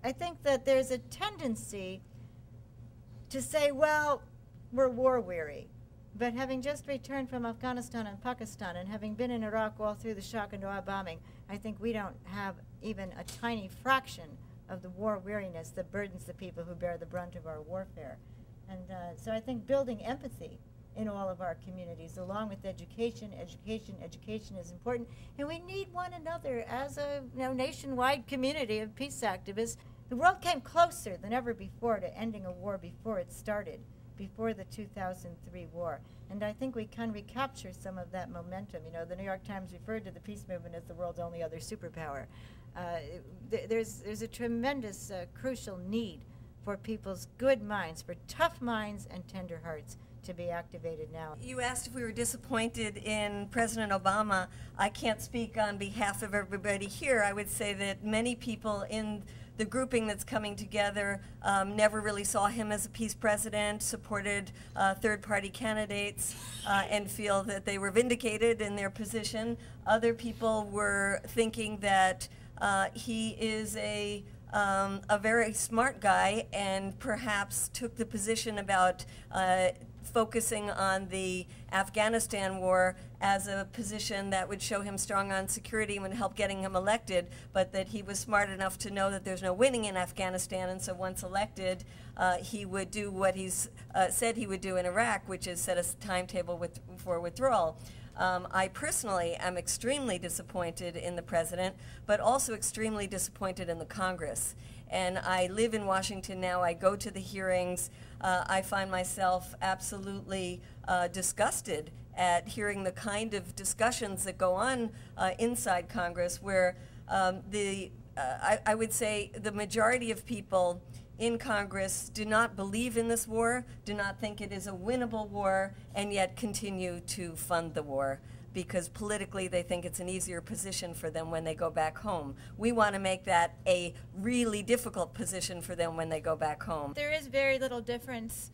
I think that there's a tendency to say, well, we're war weary. But having just returned from Afghanistan and Pakistan and having been in Iraq all through the shock and awe bombing, I think we don't have even a tiny fraction of the war weariness that burdens the people who bear the brunt of our warfare. And so I think building empathy in all of our communities, along with education is important. And we need one another as a nationwide community of peace activists. The world came closer than ever before to ending a war before it started, before the 2003 war. And I think we can recapture some of that momentum. You know, the New York Times referred to the peace movement as the world's only other superpower. There's a tremendous, crucial need for people's good minds, for tough minds and tender hearts to be activated now. You asked if we were disappointed in President Obama. I can't speak on behalf of everybody here. I would say that many people in the grouping that's coming together never really saw him as a peace president, supported third-party candidates, and feel that they were vindicated in their position. Other people were thinking that he is a very smart guy and perhaps took the position about focusing on the Afghanistan war as a position that would show him strong on security and would help getting him elected, but that he was smart enough to know that there's no winning in Afghanistan, and so once elected, he would do what he's said he would do in Iraq, which is set a timetable for withdrawal. I personally am extremely disappointed in the president, but also extremely disappointed in the Congress. And I live in Washington now. I go to the hearings. I find myself absolutely disgusted at hearing the kind of discussions that go on inside Congress, where I would say the majority of people in Congress do not believe in this war, do not think it is a winnable war, and yet continue to fund the war, because politically they think it's an easier position for them when they go back home. We want to make that a really difficult position for them when they go back home. There is very little difference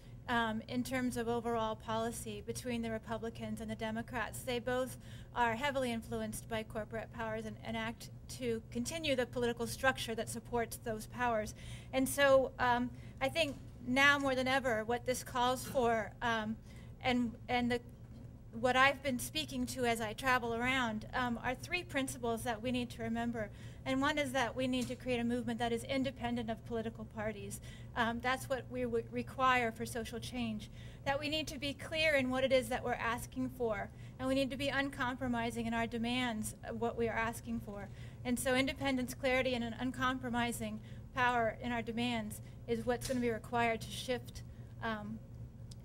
in terms of overall policy between the Republicans and the Democrats. They both are heavily influenced by corporate powers and act to continue the political structure that supports those powers. And so I think now more than ever what this calls for what I've been speaking to as I travel around are three principles that we need to remember. And one is that we need to create a movement that is independent of political parties. That's what we require for social change. That we need to be clear in what it is that we're asking for. And we need to be uncompromising in our demands of what we are asking for. And so independence, clarity, and an uncompromising power in our demands is what's going to be required to shift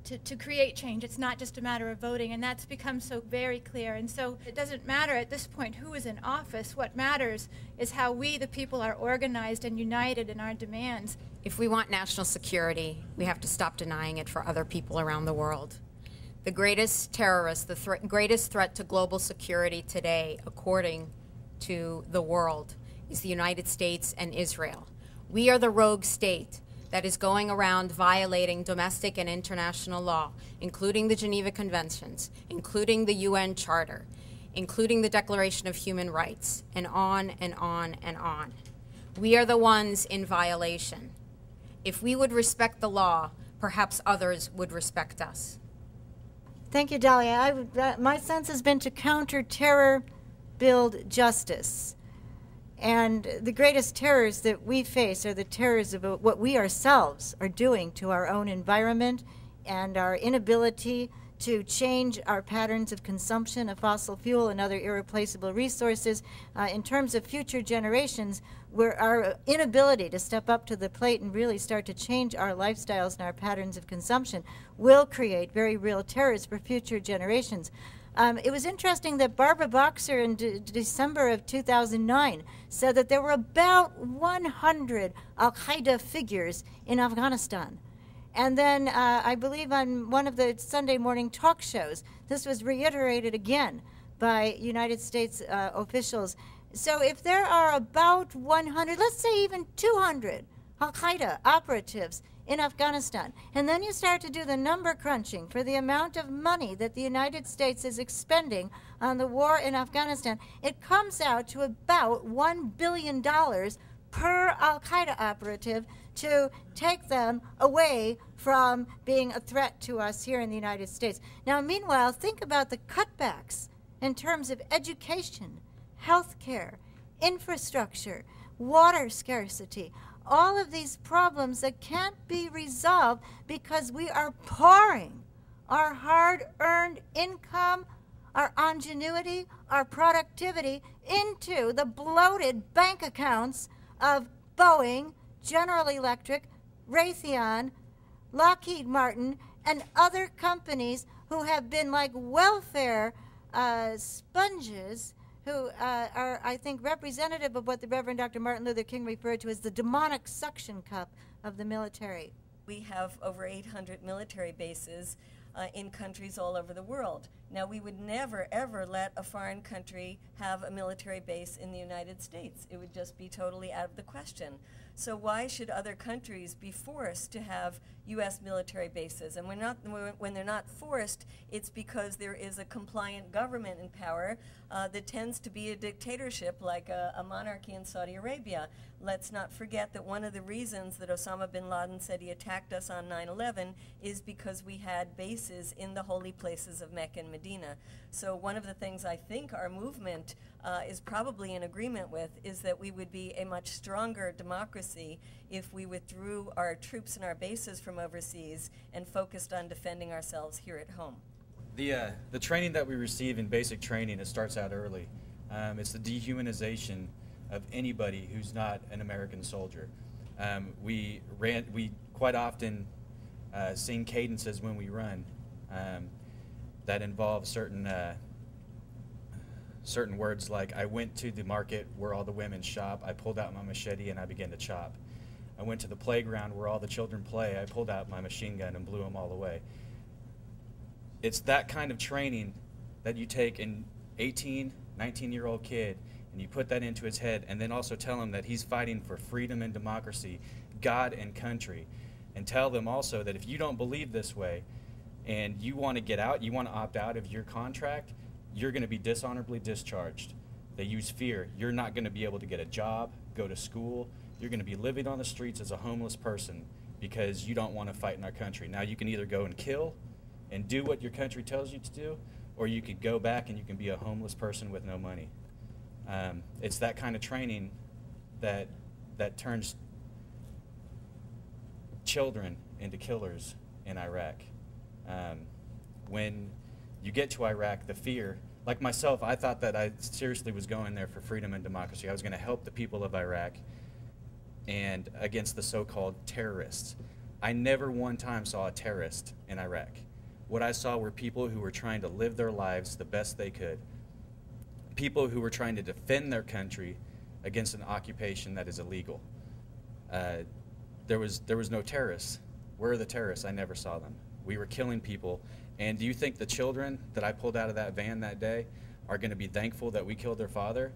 to create change. It's not just a matter of voting, and that's become so very clear. And so it doesn't matter at this point who is in office. What matters is how we, the people, are organized and united in our demands. If we want national security, we have to stop denying it for other people around the world. The greatest terrorist, the greatest threat to global security today, according to the world, is the United States and Israel. We are the rogue state that is going around violating domestic and international law, including the Geneva Conventions, including the UN Charter, including the Declaration of Human Rights, and on and on and on. We are the ones in violation. If we would respect the law, perhaps others would respect us. Thank you, Delli. My sense has been to counter terror, build justice. And the greatest terrors that we face are the terrors of what we ourselves are doing to our own environment and our inability to change our patterns of consumption of fossil fuel and other irreplaceable resources. In terms of future generations, where our inability to step up to the plate and really start to change our lifestyles and our patterns of consumption will create very real terrors for future generations. It was interesting that Barbara Boxer in December of 2009 said that there were about 100 al-Qaeda figures in Afghanistan. And then I believe on one of the Sunday morning talk shows, this was reiterated again by United States officials. So if there are about 100, let's say even 200 al-Qaeda operatives in Afghanistan, and then you start to do the number crunching for the amount of money that the United States is expending on the war in Afghanistan, it comes out to about $1 billion per al-Qaeda operative to take them away from being a threat to us here in the United States. Now, meanwhile, think about the cutbacks in terms of education, health care, infrastructure, water scarcity, all of these problems that can't be resolved because we are pouring our hard-earned income, our ingenuity, our productivity into the bloated bank accounts of Boeing, General Electric, Raytheon, Lockheed Martin, and other companies who have been like welfare sponges who are, I think, representative of what the Reverend Dr. Martin Luther King referred to as the demonic suction cup of the military. We have over 800 military bases in countries all over the world. Now, we would never, ever let a foreign country have a military base in the United States. It would just be totally out of the question. So why should other countries be forced to have U.S. military bases? And when they're not forced, it's because there is a compliant government in power that tends to be a dictatorship, like a monarchy in Saudi Arabia. Let's not forget that one of the reasons that Osama bin Laden said he attacked us on 9/11 is because we had bases in the holy places of Mecca and Medina. So one of the things I think our movement is probably in agreement with is that we would be a much stronger democracy if we withdrew our troops and our bases from overseas and focused on defending ourselves here at home. The training that we receive in basic training, it starts out early. It's the dehumanization of anybody who's not an American soldier. We quite often sing cadences when we run that involve certain words like, I went to the market where all the women shop, I pulled out my machete and I began to chop. I went to the playground where all the children play, I pulled out my machine gun and blew them all away. It's that kind of training that you take an 18, 19-year-old kid and you put that into his head, and then also tell him that he's fighting for freedom and democracy, God and country, and tell them also that if you don't believe this way and you want to get out, you want to opt out of your contract, you're going to be dishonorably discharged. They use fear. You're not going to be able to get a job, go to school. You're going to be living on the streets as a homeless person because you don't want to fight in our country. Now you can either go and kill and do what your country tells you to do, or you could go back and you can be a homeless person with no money. It's that kind of training that turns children into killers in Iraq. When you get to Iraq, the fear, like myself, I thought that I seriously was going there for freedom and democracy. I was going to help the people of Iraq and against the so-called terrorists. I never one time saw a terrorist in Iraq. What I saw were people who were trying to live their lives the best they could. People who were trying to defend their country against an occupation that is illegal. There was no terrorists. Where are the terrorists? I never saw them. We were killing people. And do you think the children that I pulled out of that van that day are going to be thankful that we killed their father?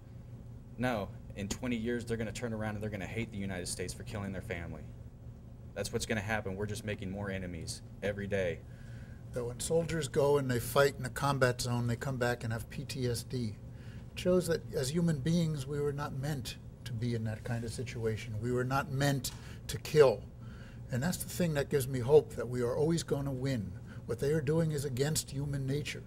No. In 20 years, they're going to turn around and they're going to hate the United States for killing their family. That's what's going to happen. We're just making more enemies every day. But when soldiers go and they fight in a combat zone, they come back and have PTSD. It shows that as human beings, we were not meant to be in that kind of situation. We were not meant to kill. And that's the thing that gives me hope, that we are always going to win. What they are doing is against human nature.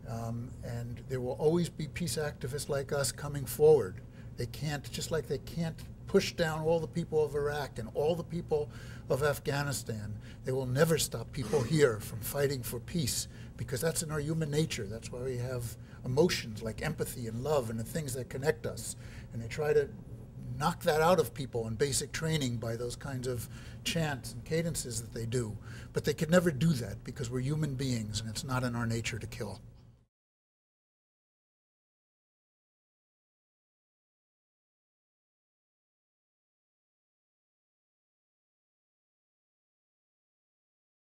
And there will always be peace activists like us coming forward. They can't, just like they can't push down all the people of Iraq and all the people of Afghanistan, they will never stop people here from fighting for peace, because that's in our human nature. That's why we have emotions like empathy and love and the things that connect us. And they try to knock that out of people in basic training by those kinds of chants and cadences that they do. But they could never do that because we're human beings and it's not in our nature to kill.